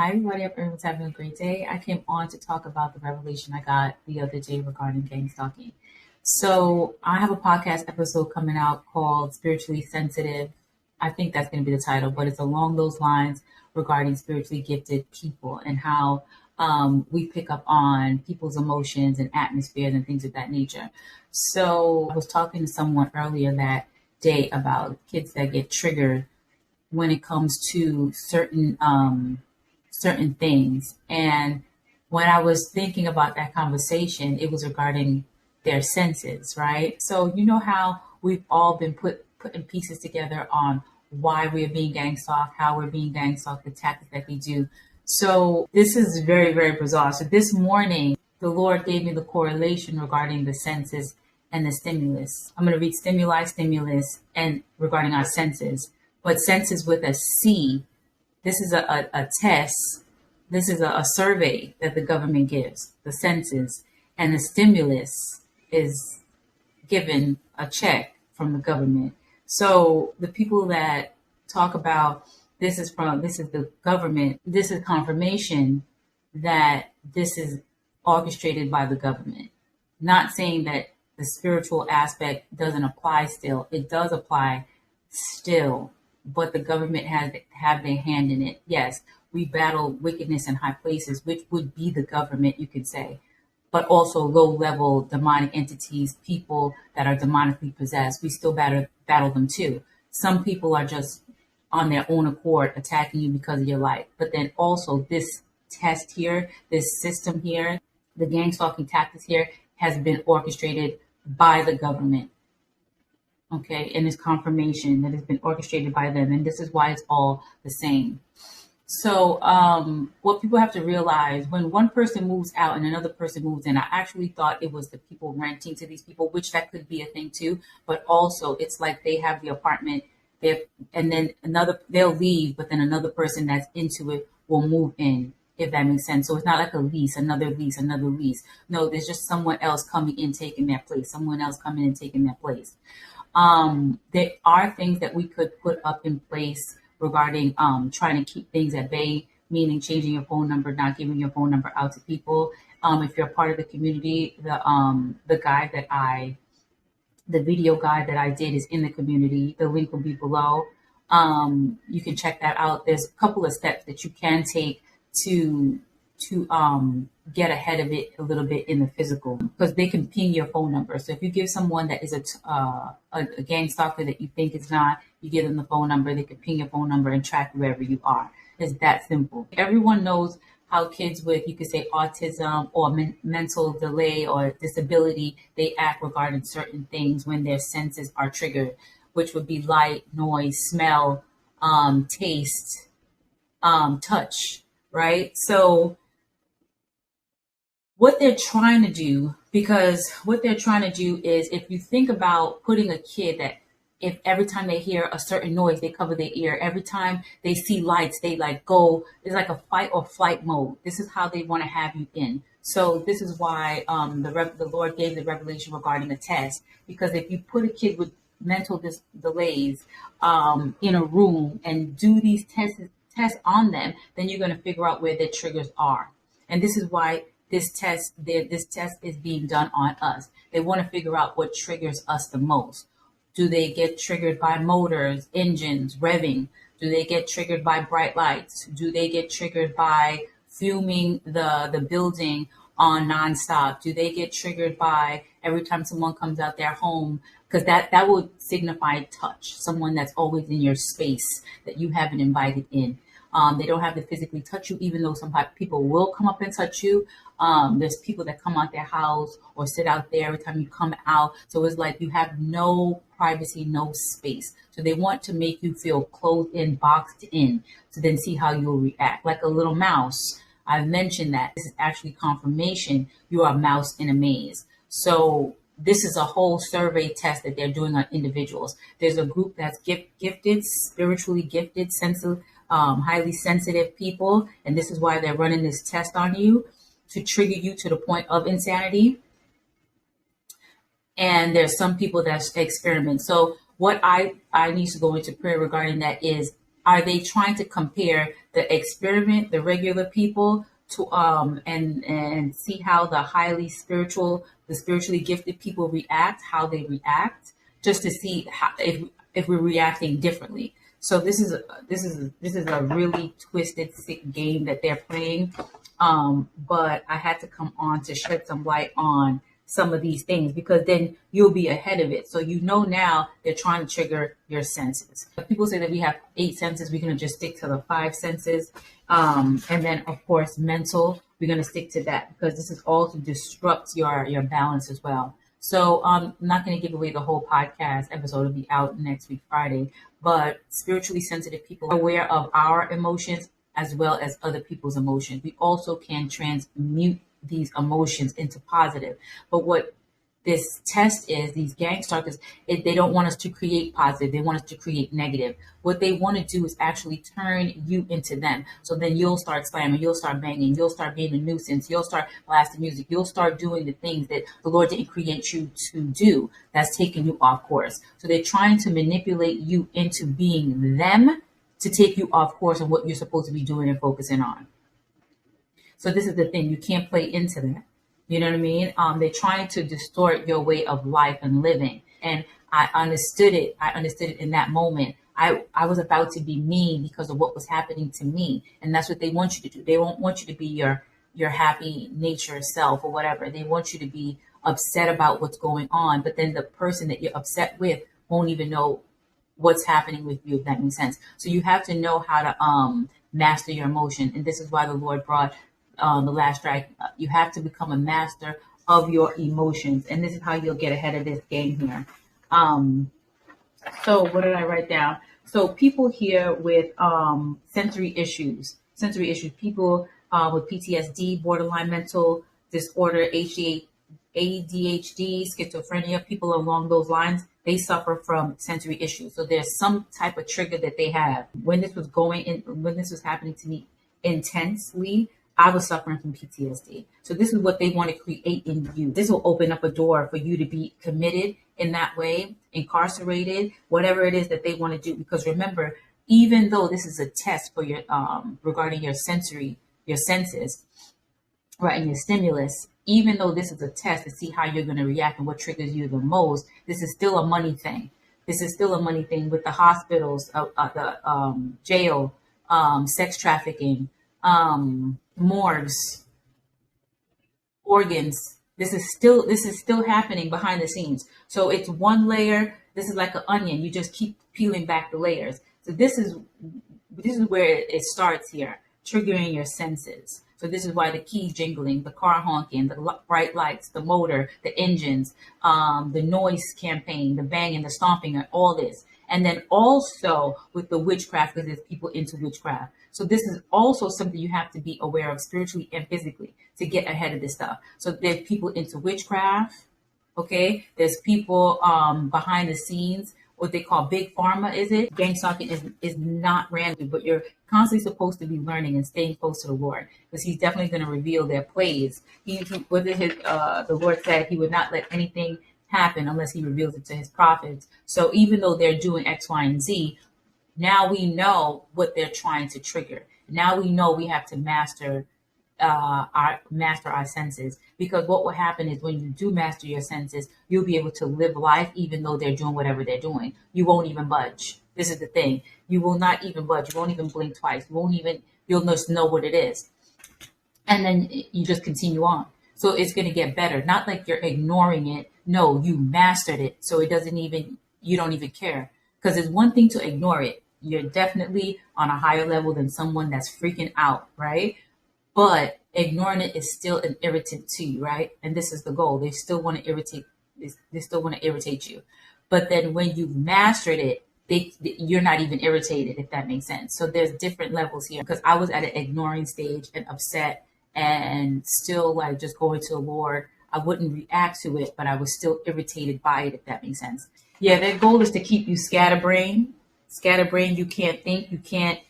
Hi, everybody. Hope everyone's having a great day. I came on to talk about the revelation I got the other day regarding Gangstalking. So, I have a podcast episode coming out called Spiritually Sensitive. I think that's going to be the title, but it's along those lines regarding spiritually gifted people and how we pick up on people's emotions and atmospheres and things of that nature. So, I was talking to someone earlier that day about kids that get triggered when it comes to certain things. And when I was thinking about that conversation, it was regarding their senses, right? So you know how we've all been putting pieces together on why we're being gang stalked, how we're being gang stalked, the tactics that we do. So this is very, very bizarre. So this morning, the Lord gave me the correlation regarding the senses and the stimulus. I'm going to read stimuli, stimulus, and regarding our senses. But senses with a C, this is a test. This is a survey that the government gives, the census, and the stimulus is given a check from the government. So the people that talk about this is the government, this is confirmation that this is orchestrated by the government. Not saying that the spiritual aspect doesn't apply still. It does apply still, but the government have their hand in it. Yes, we battle wickedness in high places, which would be the government, you could say, but also low-level demonic entities, people that are demonically possessed. We still battle them too. Some people are just on their own accord attacking you because of your life. But then also this test here, this system here, the gang stalking tactics here has been orchestrated by the government. Okay, and it's confirmation that it's been orchestrated by them, and this is why it's all the same. So what people have to realize, when one person moves out and another person moves in, I actually thought it was the people renting to these people, which that could be a thing too, but also it's like they have the apartment, and then they'll leave, but then another person that's into it will move in, if that makes sense. So it's not like a lease, another lease, another lease. No, there's just someone else coming in, taking their place, someone else coming in, taking their place. There are things that we could put up in place regarding trying to keep things at bay, meaning changing your phone number, not giving your phone number out to people. If you're part of the community, the video guide that I did is in the community. The link will be below. You can check that out. There's a couple of steps that you can take to get ahead of it a little bit in the physical, because they can ping your phone number. So if you give someone that is a gang stalker that you think is not, you give them the phone number, they can ping your phone number and track wherever you are. It's that simple. Everyone knows how kids with, you could say, autism or mental delay or disability, they act regarding certain things when their senses are triggered, which would be light, noise, smell, taste, touch, right? So what they're trying to do, is, if you think about putting a kid that, if every time they hear a certain noise, they cover their ear. Every time they see lights, they go. It's like a fight or flight mode. This is how they want to have you in. So this is why the Lord gave the revelation regarding the test. Because if you put a kid with mental delays in a room and do these tests on them, then you're going to figure out where their triggers are. And this is why this test is being done on us. They want to figure out what triggers us the most. Do they get triggered by motors, engines, revving? Do they get triggered by bright lights? Do they get triggered by fuming the building on nonstop? Do they get triggered by every time someone comes out their home? Because that would signify touch, someone that's always in your space that you haven't invited in. They don't have to physically touch you, even though some people will come up and touch you. There's people that come out their house or sit out there every time you come out. So it's like you have no privacy, no space. So they want to make you feel closed in, boxed in, to then see how you'll react. Like a little mouse. I've mentioned that. This is actually confirmation you are a mouse in a maze. So this is a whole survey test that they're doing on individuals. There's a group that's gifted, spiritually gifted, highly sensitive people. And this is why they're running this test on you, to trigger you to the point of insanity. And there's some people that experiment. So what I need to go into prayer regarding that is Are they trying to compare the experiment, the regular people, to and see how the spiritually gifted people react, how they react, just to see how, if we're reacting differently. So this is a really twisted, sick game that they're playing. But I had to come on to shed some light on some of these things, because then you'll be ahead of it. So you know now they're trying to trigger your senses. People say that we have 8 senses. We're going to just stick to the 5 senses. And then, of course, mental, we're going to stick to that, because this is all to disrupt your balance as well. So I'm not going to give away the whole podcast episode. It'll be out next week, Friday. But spiritually sensitive people are aware of our emotions as well as other people's emotions. We also can transmute these emotions into positive. But what this test is, these gangstalkers, they don't want us to create positive. They want us to create negative. What they want to do is actually turn you into them. So then you'll start slamming, you'll start banging, you'll start being a nuisance, you'll start blasting music, you'll start doing the things that the Lord didn't create you to do. That's taking you off course. So they're trying to manipulate you into being them, to take you off course on what you're supposed to be doing and focusing on. So this is the thing. You can't play into that. You know what I mean? They're trying to distort your way of life and living. And I understood it. I understood it in that moment. I was about to be mean because of what was happening to me. And that's what they want you to do. They won't want you to be your happy nature self or whatever. They want you to be upset about what's going on. But then the person that you're upset with won't even know what's happening with you, if that makes sense. So you have to know how to master your emotion. And this is why the Lord brought the last strike. You have to become a master of your emotions, and this is how you'll get ahead of this game here. So what did I write down? So people here with sensory issues, people with PTSD, borderline mental disorder, ADHD, schizophrenia, people along those lines, they suffer from sensory issues. So there's some type of trigger that they have. When this was happening to me intensely, I was suffering from PTSD. So this is what they want to create in you. This will open up a door for you to be committed in that way, incarcerated, whatever it is that they want to do. Because remember, even though this is a test for your regarding your senses, right, and your stimulus, even though this is a test to see how you're going to react and what triggers you the most, this is still a money thing. This is still a money thing with the hospitals, the jail, sex trafficking, morgues, organs. This is still happening behind the scenes. So it's one layer. This is like an onion. You just keep peeling back the layers. So this is where it starts here, triggering your senses. So this is why the key jingling, the car honking, the bright lights, the motor, the engines, the noise campaign, the banging, the stomping, and all this. And then also with the witchcraft, because there's people into witchcraft. So this is also something you have to be aware of spiritually and physically to get ahead of this stuff. So there's people into witchcraft, okay? There's people behind the scenes, what they call big pharma, is it? Gangstalking is not random, but you're constantly supposed to be learning and staying close to the Lord, because he's definitely going to reveal their plays. The Lord said he would not let anything happen unless he reveals it to his prophets. So even though they're doing X, Y, and Z, now we know what they're trying to trigger. Now we know we have to master our senses, because what will happen is when you do master your senses, you'll be able to live life even though they're doing whatever they're doing. You won't even budge. This is the thing. You will not even budge. You won't even blink twice. You'll just know what it is. And then you just continue on. So it's going to get better. Not like you're ignoring it. No, you mastered it. So you don't even care. Because it's one thing to ignore it. You're definitely on a higher level than someone that's freaking out, right? But ignoring it is still an irritant to you, right? And this is the goal. They still want to irritate. They still want to irritate you. But then when you've mastered it, you're not even irritated, if that makes sense. So there's different levels here. Because I was at an ignoring stage and upset and still like just going to the Lord. I wouldn't react to it, but I was still irritated by it, if that makes sense. Yeah, their goal is to keep you scatterbrained. Scatterbrained, you can't think, you can't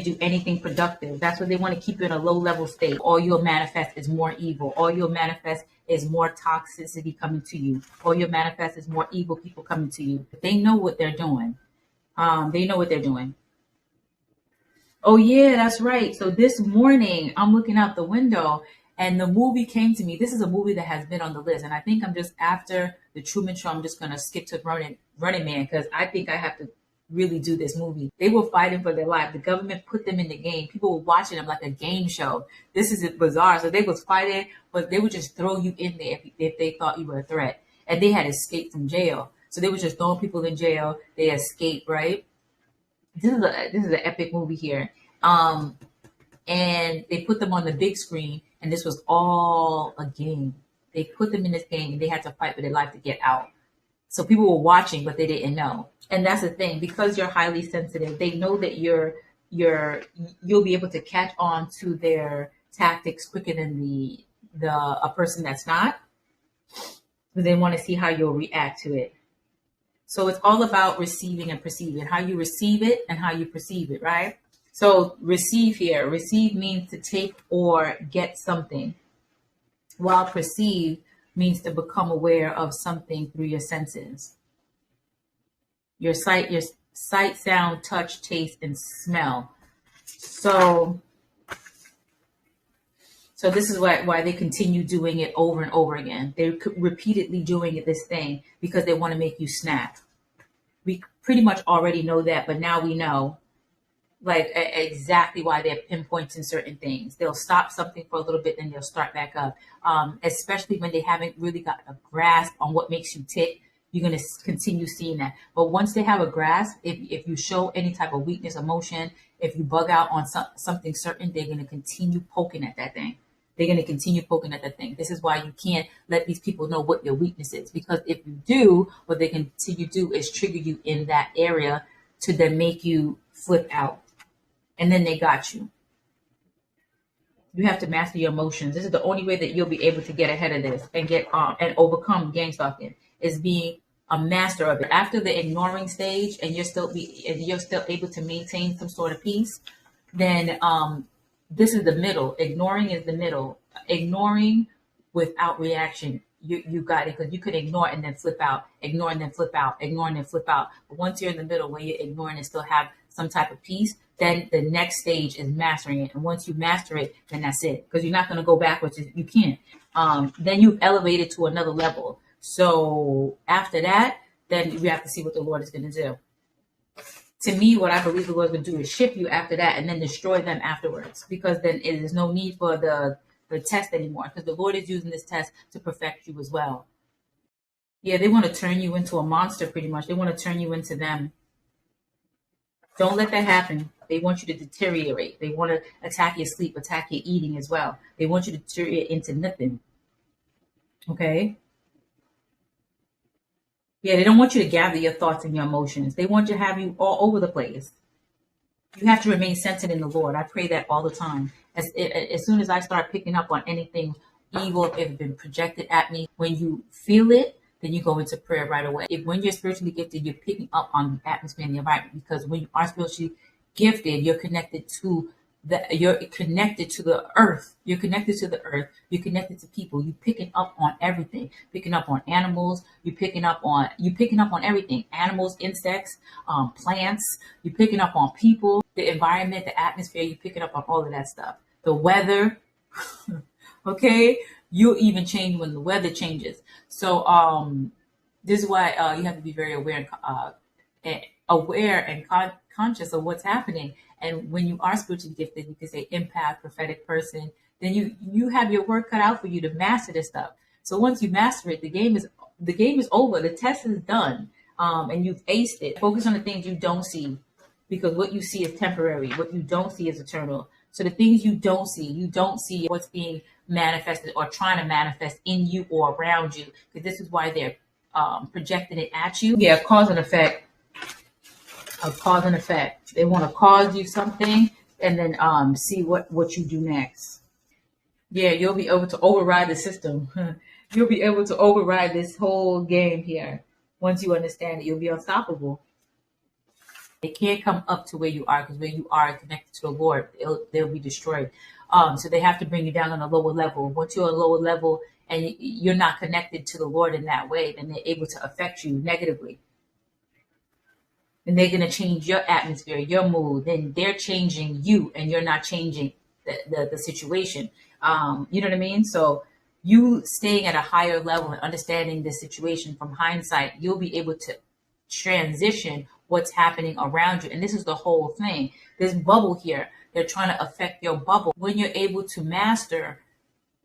do anything productive. That's what they want to keep you in a low level state. All you'll manifest is more evil. All you'll manifest is more toxicity coming to you. All you'll manifest is more evil people coming to you. They know what they're doing. They know what they're doing. Oh yeah, that's right. So this morning I'm looking out the window and the movie came to me. This is a movie that has been on the list, and I think I'm just after the Truman Show. I'm just gonna skip to Running Man because I think I have to really do this movie. They were fighting for their life. The government put them in the game. People were watching them like a game show. This is bizarre. So they was fighting, but they would just throw you in there if they thought you were a threat. And they had escaped from jail, so they were just throwing people in jail. They escaped, right? This is an epic movie here. Um, and they put them on the big screen, and this was all a game. They put them in this game, and they had to fight for their life to get out. So people were watching, but they didn't know. And that's the thing, because you're highly sensitive, they know that you'll be able to catch on to their tactics quicker than the a person that's not. But they want to see how you'll react to it. So it's all about receiving and perceiving, how you receive it and how you perceive it, right? So receive here. Receive means to take or get something, while perceive means to become aware of something through your senses. Your sight, sound, touch, taste, and smell. So this is why they continue doing it over and over again. They're repeatedly doing this thing because they want to make you snap. We pretty much already know that, but now we know like exactly why they're pinpointing certain things. They'll stop something for a little bit, then they'll start back up. Especially when they haven't really got a grasp on what makes you tick. You're going to continue seeing that. But once they have a grasp, if you show any type of weakness, emotion, if you bug out on something certain, they're going to continue poking at that thing. They're going to continue poking at that thing. This is why you can't let these people know what your weakness is. Because if you do, what they continue to do is trigger you in that area to then make you flip out. And then they got you. You have to master your emotions. This is the only way that you'll be able to get ahead of this and get and overcome gangstalking, is being a master of it. After the ignoring stage, and you're still able to maintain some sort of peace, then this is the middle. Ignoring is the middle. Ignoring without reaction. You got it, because you could ignore and then flip out, ignore and then flip out, ignore and then flip out. But once you're in the middle, when you're ignoring and still have some type of peace, then the next stage is mastering it. And once you master it, then that's it, because you're not going to go backwards. You can't. Then you've elevated to another level. So after that, then we have to see what the Lord is going to do. To me, what I believe the Lord is going to do is ship you after that and then destroy them afterwards, because then it is no need for the test anymore, because the Lord is using this test to perfect you as well. Yeah, they want to turn you into a monster pretty much. They want to turn you into them. Don't let that happen. They want you to deteriorate. They want to attack your sleep, attack your eating as well. They want you to deteriorate into nothing. Okay? Yeah, they don't want you to gather your thoughts and your emotions. They want to have you all over the place. You have to remain centered in the Lord. I pray that all the time. As soon as I start picking up on anything evil, if it's been projected at me, when you feel it, then you go into prayer right away. When you're spiritually gifted, you're picking up on the atmosphere and the environment, because when you are spiritually gifted, you're connected to the earth. You're connected to the earth. You're connected to people. You're picking up on everything. Picking up on animals. You're picking up on everything. Animals, insects, plants. You're picking up on people, the environment, the atmosphere. You're picking up on all of that stuff. The weather. Okay? You'll even change when the weather changes. So this is why you have to be very aware and conscious of what's happening. And when you are spiritually gifted, you can say empath, prophetic person, then you have your work cut out for you to master this stuff. So once you master it, the game is over. The test is done, and you've aced it. Focus on the things you don't see, because what you see is temporary. What you don't see is eternal. So the things you don't see what's being manifested or trying to manifest in you or around you, because this is why they're projecting it at you. Yeah, cause and effect. They want to cause you something and then see what you do next. Yeah, you'll be able to override the system. You'll be able to override this whole game here. Once you understand it, you'll be unstoppable. They can't come up to where you are, because where you are connected to the Lord, they'll be destroyed. So they have to bring you down on a lower level. Once you're on a lower level and you're not connected to the Lord in that way, then they're able to affect you negatively. and they're going to change your atmosphere, your mood, then they're changing you and you're not changing the situation. You know what I mean? So you staying at a higher level and understanding the situation from hindsight, you'll be able to transition what's happening around you. And this is the whole thing. This bubble here, they're trying to affect your bubble. When you're able to master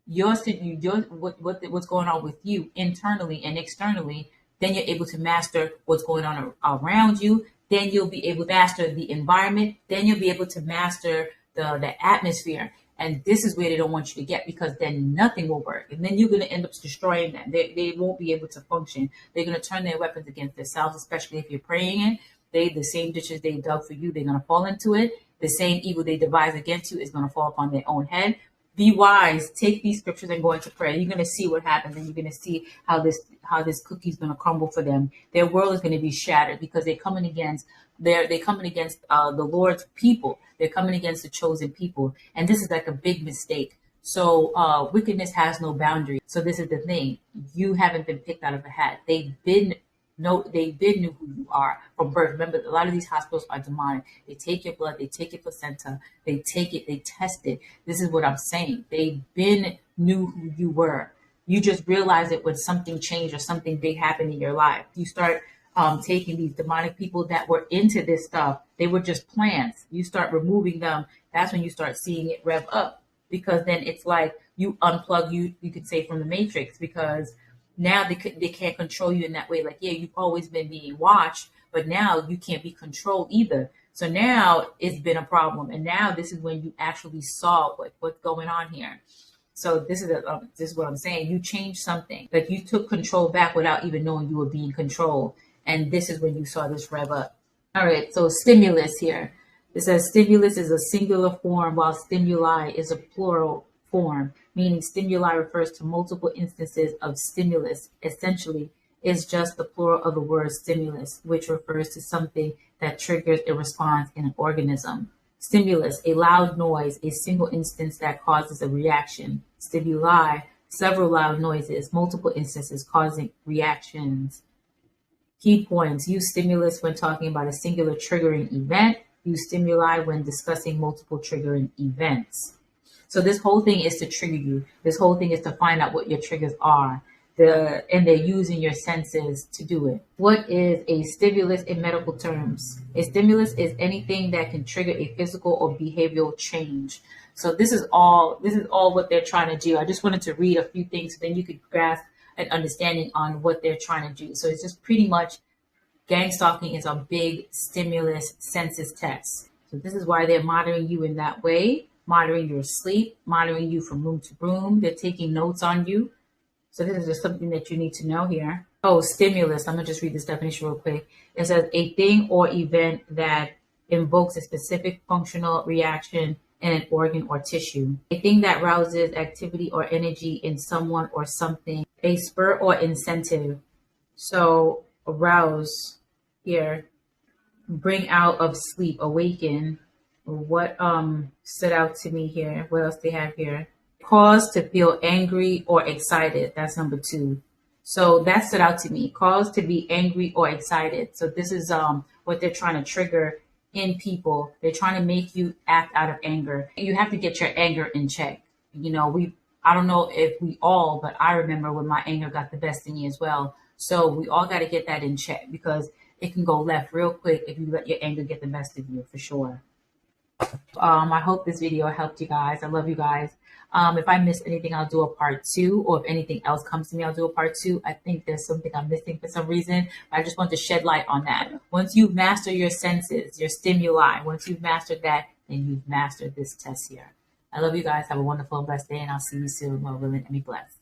what's going on with you internally and externally, then you're able to master what's going on around you. Then you'll be able to master the environment. Then you'll be able to master the atmosphere. And this is where they don't want you to get, because then nothing will work. And then you're going to end up destroying them. They won't be able to function. They're going to turn their weapons against themselves, especially if you're praying it. The same ditches they dug for you, they're going to fall into it. The same evil they devise against you is going to fall upon their own head. Be wise. Take these scriptures and go into prayer. You're going to see what happens, and you're going to see how this cookie is going to crumble for them. Their world is going to be shattered because they're coming against the Lord's people. They're coming against the chosen people, and this is like a big mistake. So wickedness has no boundary. So this is the thing: you haven't been picked out of a hat. They've been knew who you are from birth. Remember, a lot of these hospitals are demonic. They take your blood, they take your placenta, they take it, they test it. This is what I'm saying. They've been knew who you were. You just realize it when something changed or something big happened in your life. You start taking these demonic people that were into this stuff. They were just plants. You start removing them. That's when you start seeing it rev up, because then it's like you unplug you could say, from the matrix, because now they can't control you in that way. Like, yeah, you've always been being watched, but now you can't be controlled either. So now it's been a problem. And now this is when you actually saw what's going on here. So this is what I'm saying. You changed something. Like, you took control back without even knowing you were being controlled. And this is when you saw this rev up. All right. So stimulus here. It says stimulus is a singular form, while stimuli is a plural form, meaning stimuli refers to multiple instances of stimulus. Essentially, is just the plural of the word stimulus, which refers to something that triggers a response in an organism. Stimulus, a loud noise, a single instance that causes a reaction. Stimuli, several loud noises, multiple instances causing reactions. Key points: use stimulus when talking about a singular triggering event. Use stimuli when discussing multiple triggering events. So this whole thing is to trigger you. This whole thing is to find out what your triggers are. And they're using your senses to do it. What is a stimulus in medical terms? A stimulus is anything that can trigger a physical or behavioral change. So this is all what they're trying to do. I just wanted to read a few things so then you could grasp an understanding on what they're trying to do. So it's just pretty much, Gangstalking is a big stimulus senses test. So this is why they're monitoring you in that way, monitoring your sleep, monitoring you from room to room. They're taking notes on you. So this is just something that you need to know here. Oh, stimulus. I'm going to just read this definition real quick. It says a thing or event that invokes a specific functional reaction in an organ or tissue. A thing that rouses activity or energy in someone or something. A spur or incentive. So arouse here, bring out of sleep, awaken. What stood out to me here? What else they have here? Cause to feel angry or excited. That's number 2. So that stood out to me. Cause to be angry or excited. So this is what they're trying to trigger in people. They're trying to make you act out of anger. You have to get your anger in check. You know, I don't know if we all, but I remember when my anger got the best in me as well. So we all got to get that in check, because it can go left real quick if you let your anger get the best of you, for sure. I hope this video helped you guys. I love you guys. If I missed anything, I'll do a part 2, or if anything else comes to me, I'll do a part 2. I think there's something I'm missing for some reason. I just want to shed light on that. Once you master your senses, your stimuli, once you've mastered that, then you've mastered this test here. I love you guys. Have a wonderful and blessed day, and I'll see you soon. Lord willing, and be blessed.